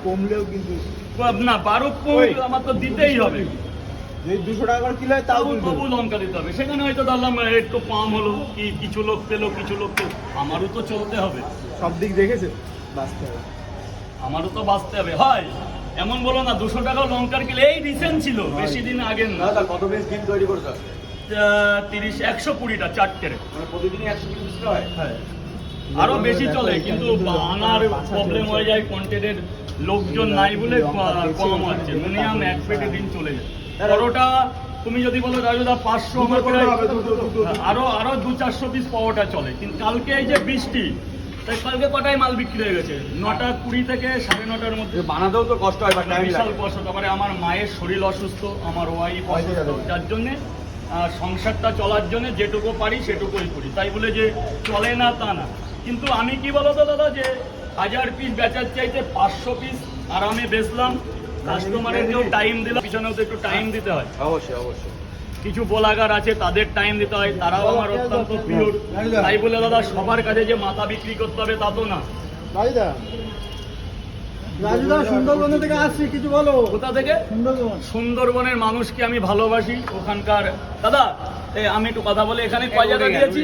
কমলেও কিন্তু না 12 কম আমার তো দিতেই হবে। যে 200 টাকা করে কিলো হয় তাও তবু লঙ্কা দিতে হবে। সেখানে হয়তো ধরলাম একটু কম হলো, কি কিছু লোক পেলো, কিছু লোক পেলো, আমারও তো চলতে হবে, সব দিক দেখেছে বাঁচতে হবে, আমারও তো বাঁচতে হবে। হয় এমন বলো না 200 টাকা লঙ্কার কিলো, এই রিসেন্ট ছিল, বেশি দিন আগে না। কত পিস ডিম তৈরি করছো? 120টা চারটে। মানে প্রতিদিনই 100 পিস হয়? হ্যাঁ, আরো বেশি চলে, কিন্তু আনার প্রবলেম হয়ে যায়, কন্টেন্টের লোকজন নাই বলে কম হচ্ছে। মিনিমাম 1 পেটি দিন চলে যায়। পরোটা তুমি যদি বলো রাজুদা 500, আমার প্রায় আরো 200-400 পিস পরোটা চলে। কিন্তু কালকে এই যে বৃষ্টি, তাই কালকে কটায় মাল বিক্রি হয়ে গেছে? 9:20 থেকে 9:30-র মধ্যে। বানাতেও তো কষ্ট হয়, বিশাল কষ্ট। তারপরে আমার মায়ের শরীর অসুস্থ, আমার ওয়াইফ অসুস্থ, যার জন্যে সংসারটা চলার জন্য যেটুকু পারি সেটুকুই করি। তাই বলে যে চলে না তা না। কিন্তু আমি কি বলতো দাদা, যে 1000 পিস বেচার চাইতে 500 পিস আরামে বেচলাম, কাস্টমারেরকেও টাইম দিলাম, পিছনেও তো একটু টাইম দিতে হয়। অবশ্যই অবশ্যই। কিছু বোলাগার আছে, তাদের টাইম দিতে হয়, তারাও আমার অত্যন্ত প্রিয়। তাই বলে দাদা সবার কাছে যে মাথা বিক্রি করতে হবে তা তো না। রাজুদা সুন্দরবন থেকে আসছি, কিছু বলো। কোথা থেকে? সুন্দরবনের মানুষকে আমি ভালোবাসি। ওখানকার দাদা আমি একটু কথা বলে, এখানে কয় জায়গা দিয়েছি,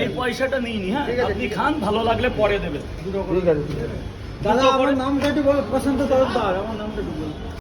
এই পয়সাটা নিইনি। হ্যাঁ, আপনি খান, ভালো লাগলে পরে দেবেন। দাদা আমার নামটা একটু বলো, প্রশান্ত তরফদার আমার নামটা একটু বলো।